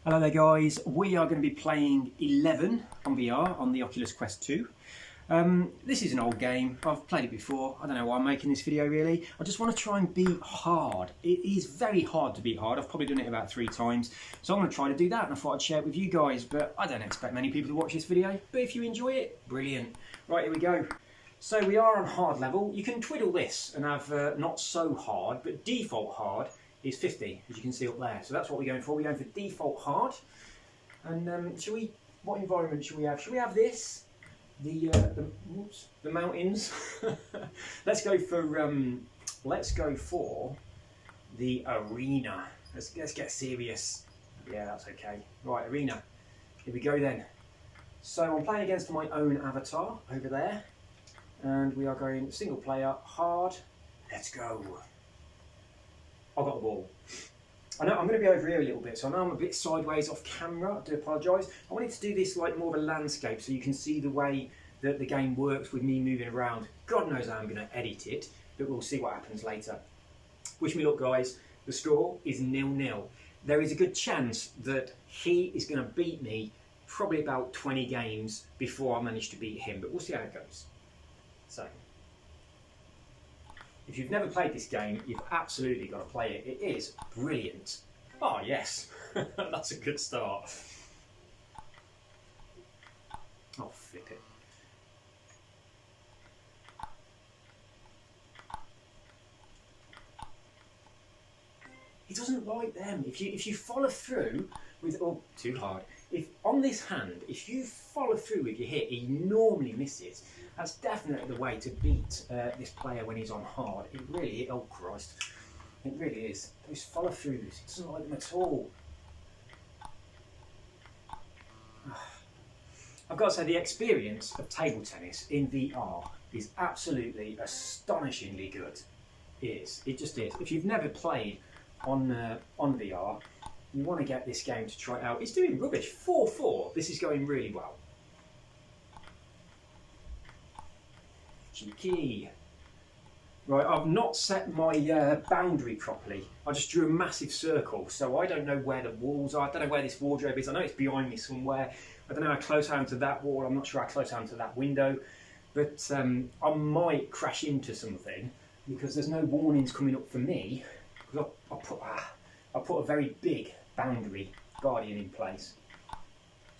Hello there guys, we are going to be playing 11 on VR on the Oculus Quest 2. This is an old game, I've played it before, I don't know why I'm making this video really. I just want to try and beat hard. It is very hard to beat hard, I've probably done it about 3 times. So I'm going to try to do that and I thought I'd share it with you guys, but I don't expect many people to watch this video. But if you enjoy it, brilliant. Right, here we go. So we are on hard level. You can twiddle this and have not so hard, but default hard is 50, as you can see up there. So that's what we're going for. We're going for default hard. And what environment should we have? Should we have this? The mountains. let's go for the arena. Let's get serious. Yeah, that's okay. Right, arena. Here we go then. So I'm playing against my own avatar over there. And we are going single player, hard. Let's go. I've got the ball. I know I'm going to be over here a little bit, so I know I'm a bit sideways off camera. I do apologise. I wanted to do this like more of a landscape so you can see the way that the game works with me moving around. God knows how I'm going to edit it, but we'll see what happens later. Wish me luck, guys. The score is 0-0. There is a good chance that he is going to beat me probably about 20 games before I manage to beat him, but we'll see how it goes. So, if you've never played this game, you've absolutely got to play it. It is brilliant. Oh yes, that's a good start. Oh, flip it. He doesn't like them. If you follow through with, oh, too hard. If on this hand, if you follow through with your hit, he normally misses. That's definitely the way to beat this player when he's on hard. It really, oh Christ, it really is. Those follow throughs, he doesn't like them at all. I've got to say, the experience of table tennis in VR is absolutely astonishingly good. It is. It just is. If you've never played on VR, you want to get this game to try it out. It's doing rubbish. 4-4. This is going really well. Cheeky. Right, I've not set my boundary properly. I just drew a massive circle, so I don't know where the walls are. I don't know where this wardrobe is. I know it's behind me somewhere. I don't know how close I am to that wall. I'm not sure how close I am to that window. But I might crash into something because there's no warnings coming up for me. Because I put a very big boundary guardian in place.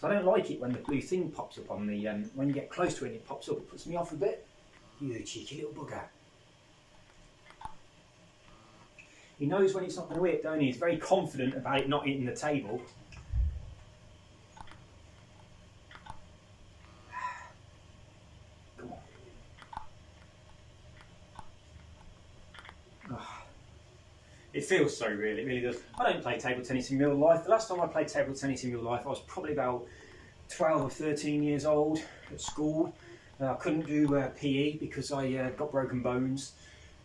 So I don't like it when the blue thing pops up on the, when you get close to it and it pops up, it puts me off a bit. You cheeky little bugger. He knows when it's not going to hit, don't he? He's very confident about it not hitting the table. Come on. Oh. It feels so real, it really does. I don't play table tennis in real life. The last time I played table tennis in real life, I was probably about 12 or 13 years old at school. I couldn't do PE because I got broken bones,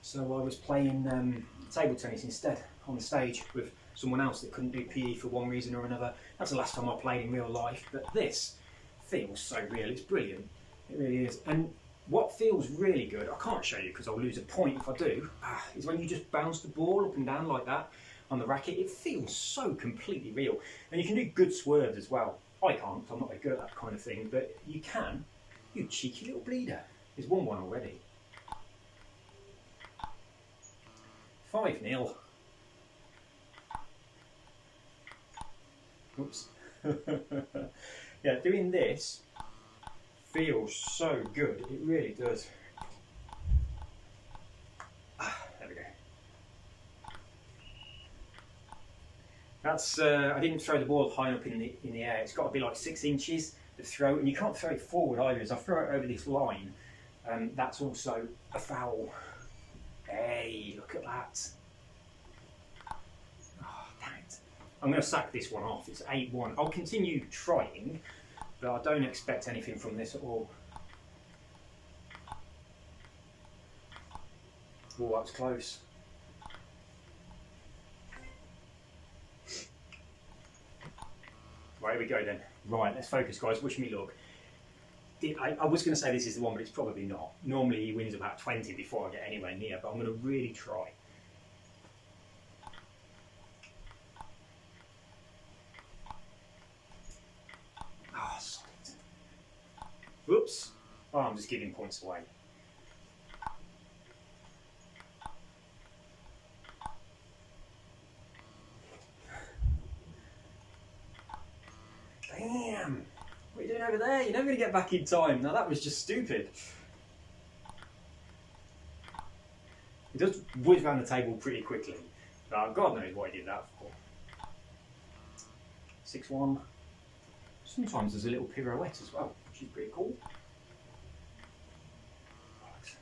so I was playing table tennis instead on the stage with someone else that couldn't do PE for one reason or another. That's the last time I played in real life, but this feels so real. It's brilliant. It really is. And what feels really good, I can't show you because I'll lose a point if I do, is when you just bounce the ball up and down like that on the racket. It feels so completely real. And you can do good swerves as well. I can't, I'm not very good at that kind of thing, but you can. You cheeky little bleeder. He's won one already. 5-0. Oops. Yeah, doing this feels so good. It really does. There we go. That's. I didn't throw the ball high up in the air. It's got to be like 6 inches. To throw, and you can't throw it forward either. As I throw it over this line, that's also a foul. Hey, look at that. Oh, damn it. I'm going to sack this one off. It's 8-1. I'll continue trying, but I don't expect anything from this at all. Oh, that was close. Right, here we go then. Right, let's focus, guys. Wish me luck. I was going to say this is the one, but it's probably not. Normally he wins about 20 before I get anywhere near, but I'm going to really try. Oh, I'm just giving points away. Damn! What are you doing over there? You're never going to get back in time. Now that was just stupid. He does whiz around the table pretty quickly. God knows what he did that for. 6-1. Sometimes there's a little pirouette as well, which is pretty cool. Right.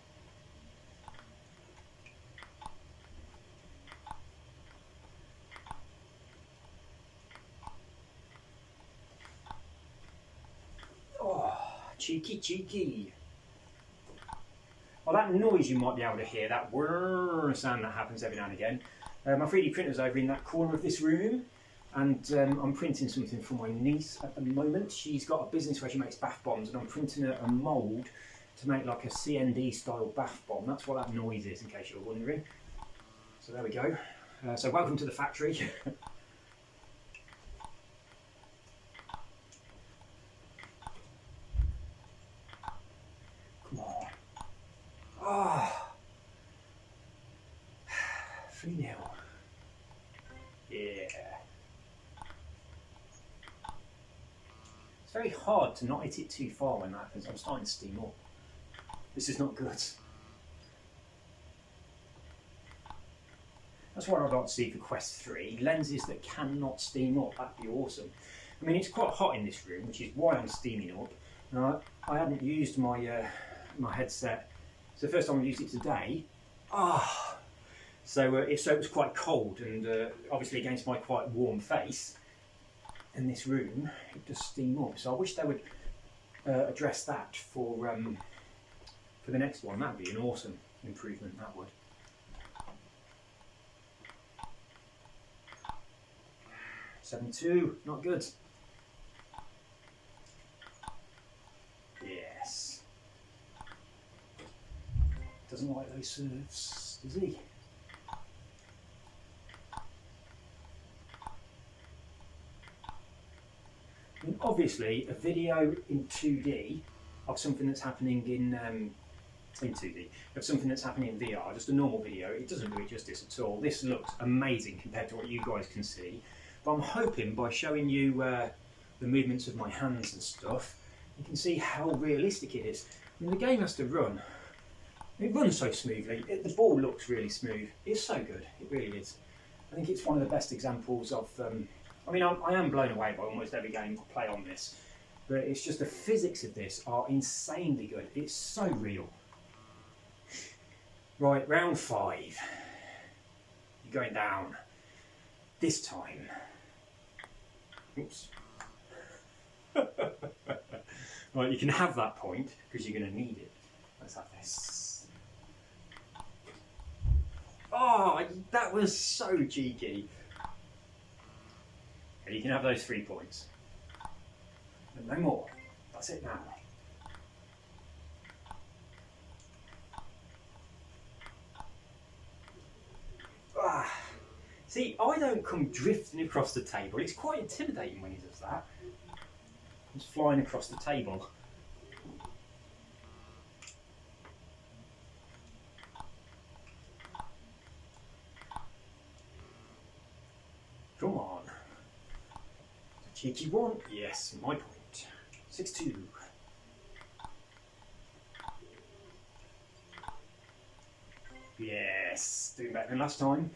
Oh, cheeky, cheeky. Well, that noise you might be able to hear, that whirr sound that happens every now and again. My 3D printer's over in that corner of this room, and I'm printing something for my niece at the moment. She's got a business where she makes bath bombs, and I'm printing a mould to make like a CND style bath bomb. That's what that noise is, in case you're wondering. So there we go. So welcome to the factory. Come on. Ah. 3-0. Yeah. It's very hard to not hit it too far when that happens. I'm starting to steam up. This is not good. That's what I'd like to see for Quest 3. Lenses that cannot steam up. That'd be awesome. I mean, it's quite hot in this room, which is why I'm steaming up. Now, I hadn't used my my headset. So the first time I used it today. So it was quite cold, and obviously against my quite warm face in this room, it does steam up. So I wish they would address that for the next one. That'd be an awesome improvement. That would. 7-2, not good. Yes. Doesn't like those serves, does he? And obviously, a video in 2D of something that's happening in 2D, of something that's happening in VR, just a normal video, it doesn't do it justice at all. This looks amazing compared to what you guys can see. But I'm hoping by showing you the movements of my hands and stuff, you can see how realistic it is. I mean, the game has to run. It runs so smoothly. The ball looks really smooth. It's so good. It really is. I think it's one of the best examples of... I mean, I am blown away by almost every game I play on this. But it's just the physics of this are insanely good. It's so real. Right, round 5. You're going down. This time. Oops. Right, you can have that point because you're going to need it. Let's have this. Oh, that was so cheeky. Okay, you can have those 3 points. And no more. That's it now. See, I don't come drifting across the table. It's quite intimidating when he does that. He's flying across the table. Come on. Cheeky one. Yes, my point. 6-2. Yes, doing better than last time.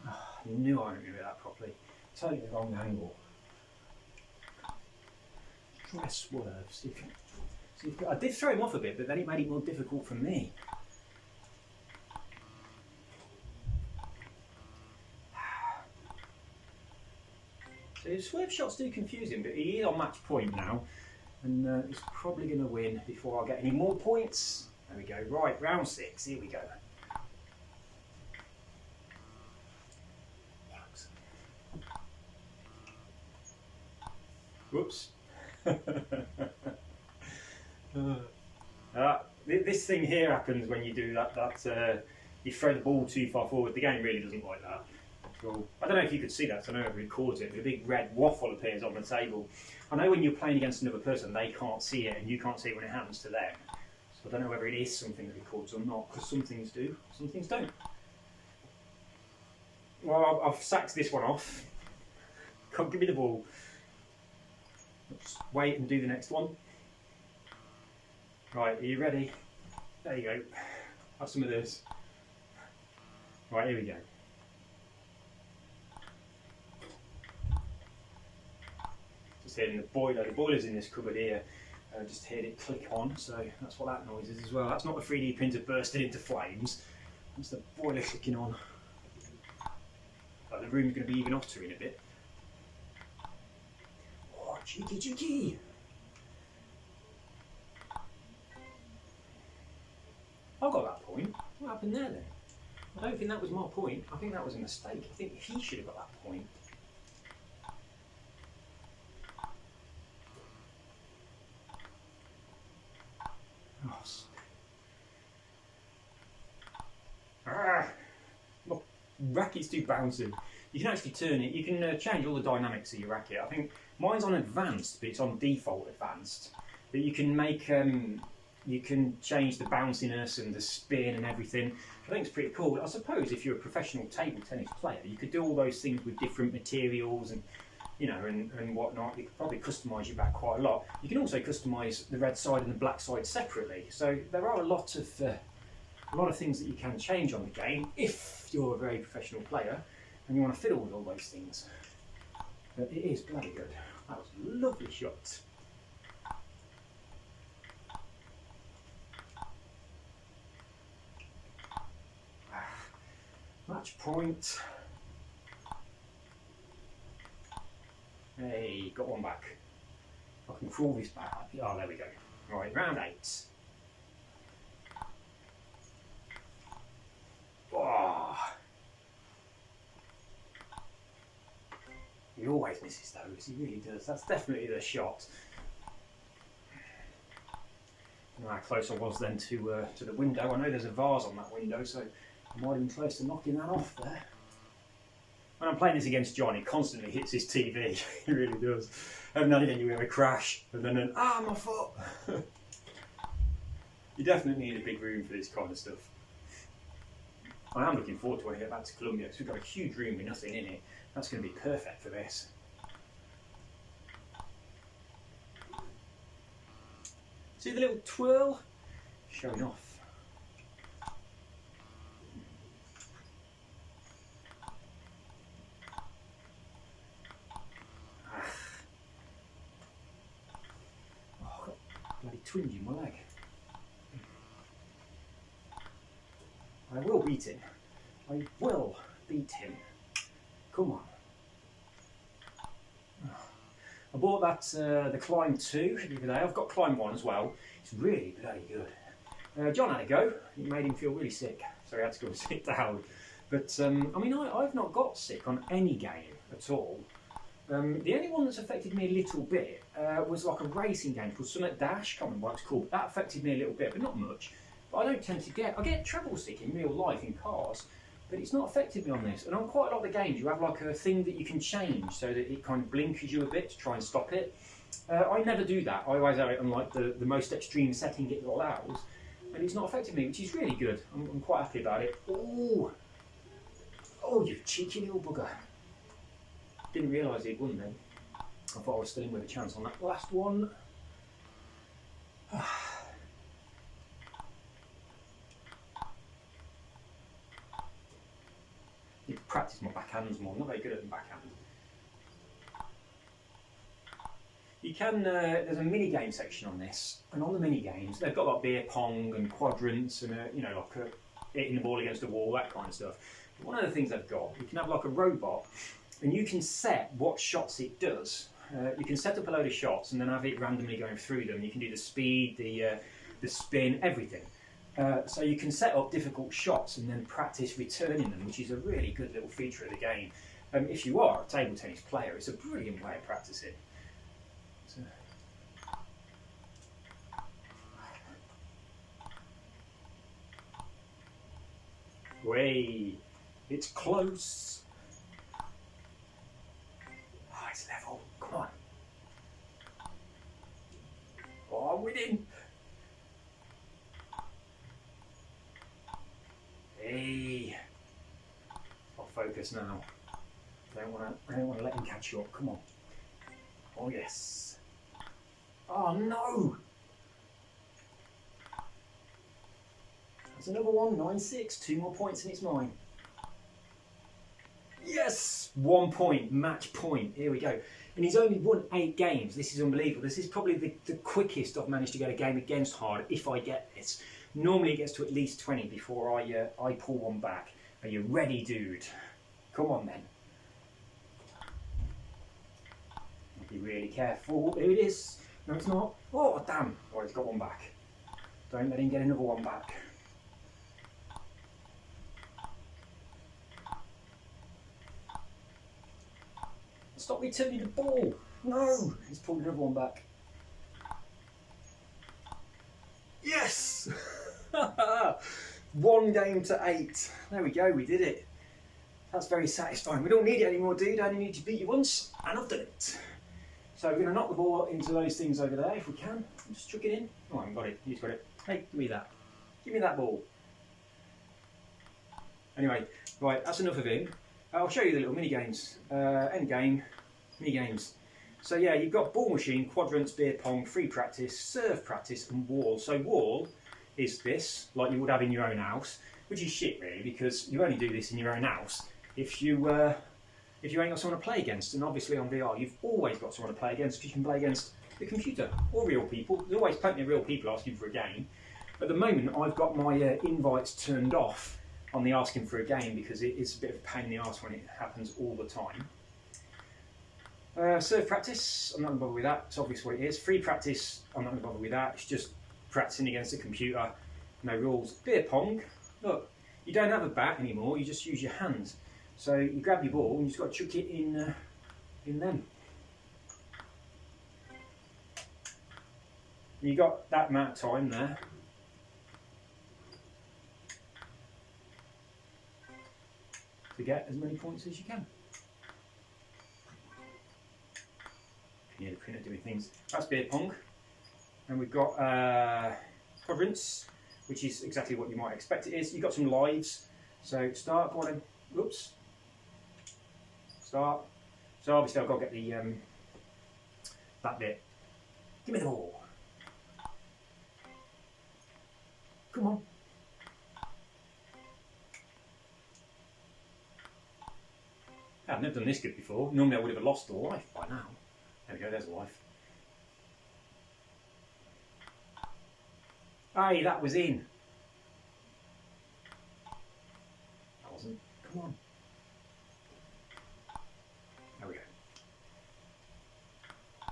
I knew I wouldn't do that properly. Totally the wrong angle. Try a swerve. See if I did throw him off a bit, but then it made it more difficult for me. So his swerve shots do confuse him, but he is on match point now, and he's probably going to win before I get any more points. There we go. Right, round 6. Here we go. Whoops. This thing here happens when you do that. You throw the ball too far forward. The game really doesn't like that. Cool. I don't know if you could see that, so I know it records it, but a big red waffle appears on the table. I know when you're playing against another person, they can't see it, and you can't see it when it happens to them. So I don't know whether it is something that records or not, because some things do, some things don't. Well, I've sacked this one off. Come, give me the ball. Let's wait and do the next one. Right, are you ready? There you go. Have some of this. Right, here we go. Just hearing the boiler. The boiler's in this cupboard here. Just heard it click on, so that's what that noise is as well. That's not the 3D printer bursting into flames. That's the boiler clicking on. The room's going to be even hotter in a bit. Oh, cheeky, cheeky! I got that point. What happened there then? I don't think that was my point. I think that was a mistake. I think he should have got that point. Oh. Look, racket's too bouncy. You can actually turn it. You can change all the dynamics of your racket. I think mine's on advanced, but it's on default advanced. But you can make you can change the bounciness and the spin and everything. I think it's pretty cool. I suppose if you're a professional table tennis player, you could do all those things with different materials and and whatnot. You could probably customise your bat quite a lot. You can also customise the red side and the black side separately. So there are a lot of things that you can change on the game if you're a very professional player and you want to fiddle with all those things. But it is bloody good. That was a lovely shot. Match point. Hey, got one back. I can crawl this back up. Oh, there we go. Right, round 8. Oh. He always misses those, he really does. That's definitely the shot. I don't know how close I was then to the window. I know there's a vase on that window, so I might have been close to knocking that off there. When I'm playing this against John, he constantly hits his TV. He really does. And then you hear a crash, and then my foot. You definitely need a big room for this kind of stuff. I am looking forward to when I get back to Colombia, because we've got a huge room with nothing in it. That's going to be perfect for this. See the little twirl? Showing off. Bloody twinge in my leg. I will beat him. I will beat him. Come on. I bought that the Climb 2 the other day. I've got Climb 1 as well. It's really bloody good. John had a go. It made him feel really sick, so he had to go and sit down. But I mean, I've not got sick on any game at all. The only one that's affected me a little bit was like a racing game called Summit Dash. Can't remember what it's called. That affected me a little bit, but not much. But I don't tend to I get treble sick in real life in cars, but it's not affected me on this. And on quite a lot of the games, you have like a thing that you can change so that it kind of blinkers you a bit to try and stop it. I never do that. I always have it on like the most extreme setting it allows, and it's not affected me, which is really good. I'm quite happy about it. Oh, you cheeky little bugger. Didn't realise he'd won then. I thought I was still in with a chance on that last one. Need to practice my backhands more. I'm not very good at the backhand. You can, there's a mini game section on this, and on the mini games they've got like beer pong and quadrants and like hitting the ball against the wall, that kind of stuff. But one of the things they've got, you can have like a robot, and you can set what shots it does. You can set up a load of shots and then have it randomly going through them. You can do the speed, the spin, everything. So you can set up difficult shots and then practice returning them, which is a really good little feature of the game. If you are a table tennis player, it's a brilliant way of practicing. So. Way, it's close. in. Hey. I'll focus now. I don't want to let him catch you up. Come on. Oh yes. Oh no. There's another one. 9-6. 2 more points and it's mine. Yes! 1 point. Match point. Here we go. And he's only won 8 games. This is unbelievable. This is probably the quickest I've managed to get a game against hard if I get this. Normally it gets to at least 20 before I pull one back. Are you ready, dude? Come on then. Be really careful. Here it is. No, it's not. Oh, damn. Oh, he's got one back. Don't let him get another one back. Stop returning the ball. No. He's pulled another one back. Yes! 1 game to 8. There we go. We did it. That's very satisfying. We don't need it anymore, dude. I only need to beat you once, and I've done it. So we're going to knock the ball into those things over there if we can. Just chuck it in. Oh, I haven't got it. He's got it. Hey, give me that. Give me that ball. Anyway, right, that's enough of him. I'll show you the little mini games. End game, mini games. So yeah, you've got ball machine, quadrants, beer pong, free practice, serve practice, and wall. So wall is this, like you would have in your own house, which is shit really, because you only do this in your own house if you ain't got someone to play against. And obviously on VR, you've always got someone to play against because you can play against the computer or real people. There's always plenty of real people asking for a game. At the moment, I've got my invites turned off on the asking for a game because it is a bit of a pain in the arse when it happens all the time. Serve practice, I'm not going to bother with that. It's obvious what it is. Free practice, I'm not going to bother with that. It's just practicing against the computer. No rules. Beer pong, look, you don't have a bat anymore, you just use your hands. So you grab your ball and you just got to chuck it in them. You got that amount of time there. To get as many points as you can. You hear the printer doing things. That's beer pong. And we've got quadrants, which is exactly what you might expect it is. You've got some lives. So start, go on then. Whoops. Start. So obviously I've got to get the that bit. Give me the ball. Come on. I've never done this good before. Normally I would have lost a life by now. There we go, there's a life. Hey, that was in. That wasn't. Come on. There we go. I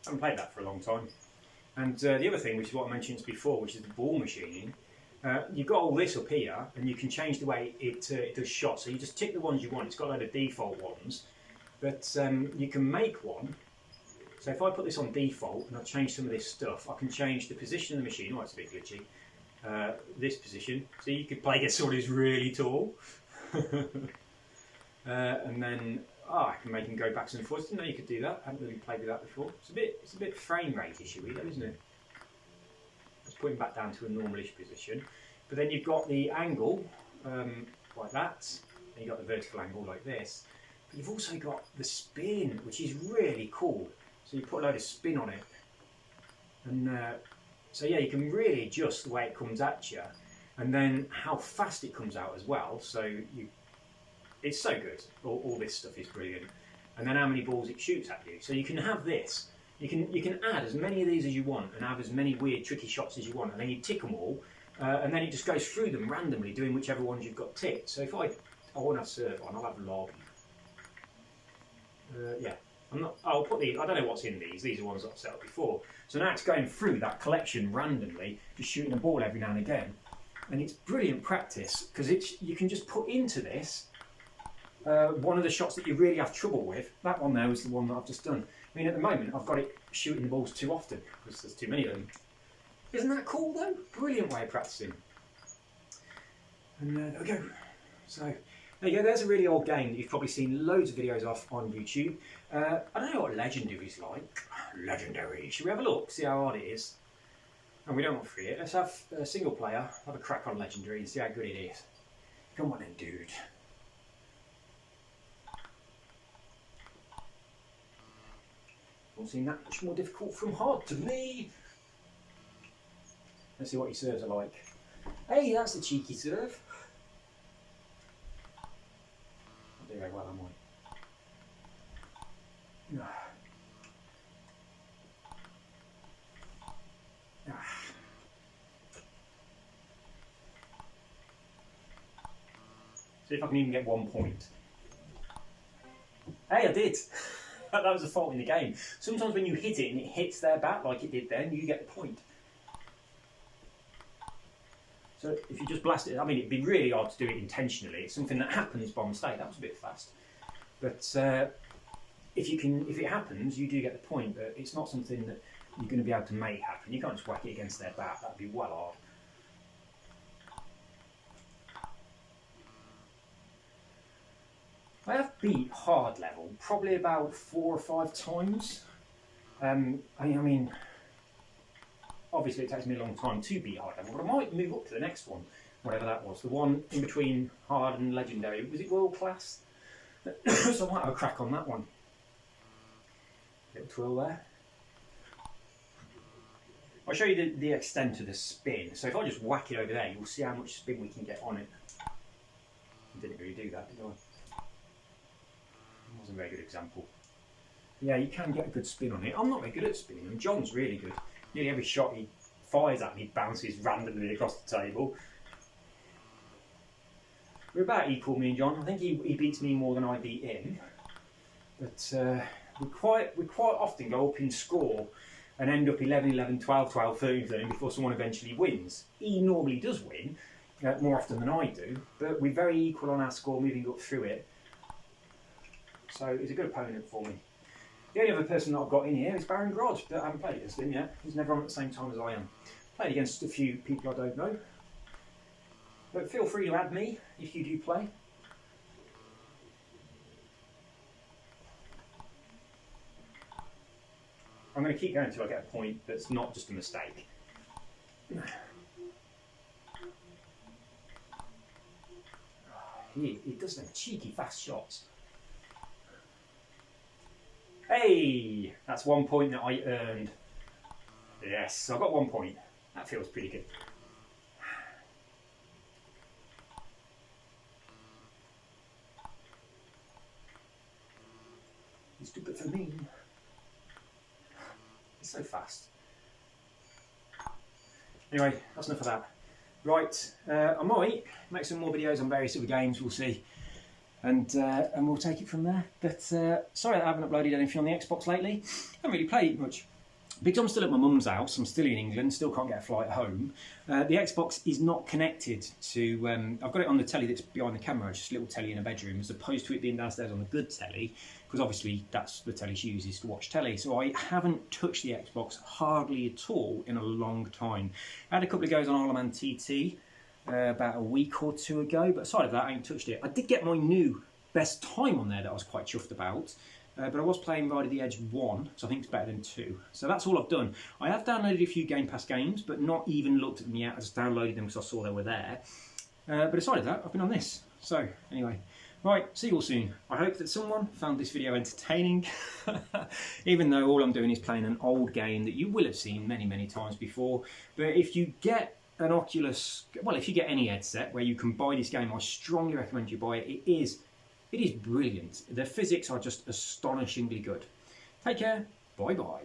haven't played that for a long time. And the other thing, which is what I mentioned before, which is the ball machine. You've got all this up here, and you can change the way it does shots. So you just tick the ones you want. It's got a load of default ones, but you can make one. So if I put this on default and I change some of this stuff, I can change the position of the machine. Oh, it's a bit glitchy. This position. So you could play against someone who's really tall, and then I can make him go backwards and forwards. Didn't know you could do that. I haven't really played with that before. It's a bit frame rate issue, though, isn't it? Let's put him back down to a normalish position. But then you've got the angle like that, and you've got the vertical angle like this. But you've also got the spin, which is really cool. So you put a load of spin on it. And so yeah, you can really adjust the way it comes at you. And then how fast it comes out as well. So it's so good. All this stuff is brilliant. And then how many balls it shoots at you. So you can have this. You can add as many of these as you want and have as many weird tricky shots as you want, and then you tick them all, and then it just goes through them randomly, doing whichever ones you've got ticked. So if I want to have serve on, I'll have lob. Yeah, I'll put these. I don't know what's in these. These are ones that I've set up before. So now it's going through that collection randomly, just shooting a ball every now and again, and it's brilliant practice because you can just put into this one of the shots that you really have trouble with. That one there was the one that I've just done. I mean, at the moment, I've got it shooting the balls too often because there's too many of them. Isn't that cool, though? Brilliant way of practicing. And there we go. So, there you go. There's a really old game that you've probably seen loads of videos of on YouTube. I don't know what Legendary's like. Legendary. Should we have a look? See how hard it is? And we don't want free it. Let's have a single player, have a crack on Legendary and see how good it is. Come on then, dude. Doesn't seem that much more difficult from hard to me. Let's see what your serves are like. Hey, that's a cheeky serve. I'll do very well, am I? See if I can even get 1 point. Hey, I did. That was a fault in the game. Sometimes when you hit it and it hits their bat like it did then, you get the point. So if you just blast it, I mean, it'd be really hard to do it intentionally. It's something that happens by mistake. That was a bit fast. But if it happens, you do get the point. But it's not something that you're going to be able to make happen. You can't just whack it against their bat. That'd be well hard. I have beat hard level probably about 4 or 5 times. I mean, obviously it takes me a long time to beat hard level, but I might move up to the next one, whatever that was. The one in between hard and legendary. Was it world class? So I might have a crack on that one. Little twirl there. I'll show you the extent of the spin. So if I just whack it over there, you'll see how much spin we can get on it. I didn't really do that, did I? Wasn't a very good example. Yeah, you can get a good spin on it. I'm not very good at spinning them. John's really good. Nearly every shot he fires at me bounces randomly across the table. We're about equal, me and John. I think he beats me more than I beat him. But we quite often go up in score and end up 11-11, 12-12, 13-13 before someone eventually wins. He normally does win, more often than I do, but we're very equal on our score moving up through it. So he's a good opponent for me. The only other person that I've got in here is Baron Grod, but I haven't played against him yet. He's never on at the same time as I am. Played against a few people I don't know. But feel free to add me if you do play. I'm going to keep going until I get a point that's not just a mistake. He does them cheeky fast shots. Hey, that's 1 point that I earned. Yes, I got 1 point. That feels pretty good. He's too good for me. He's so fast. Anyway, that's enough of that. Right, I might make some more videos on various other games, we'll see. And we'll take it from there. But sorry that I haven't uploaded anything on the Xbox lately. I haven't really played it much. Because I'm still at my mum's house, I'm still in England, still can't get a flight home. The Xbox is not connected to... I've got it on the telly that's behind the camera, just a little telly in a bedroom, as opposed to it being downstairs on the good telly, because obviously that's the telly she uses to watch telly. So I haven't touched the Xbox hardly at all in a long time. I had a couple of goes on Isle of Man TT about a week or two ago, but aside of that, I ain't touched it. I did get my new best time on there that I was quite chuffed about. But I was playing Ride of the Edge 1, so I think it's better than 2. So that's all I've done. I have downloaded a few Game Pass games, but not even looked at them yet. I just downloaded them because I saw they were there. But aside of that, I've been on this. So, anyway. Right, see you all soon. I hope that someone found this video entertaining. Even though all I'm doing is playing an old game that you will have seen many, many times before. But if you get an Oculus... Well, if you get any headset where you can buy this game, I strongly recommend you buy it. It is brilliant. The physics are just astonishingly good. Take care. Bye bye.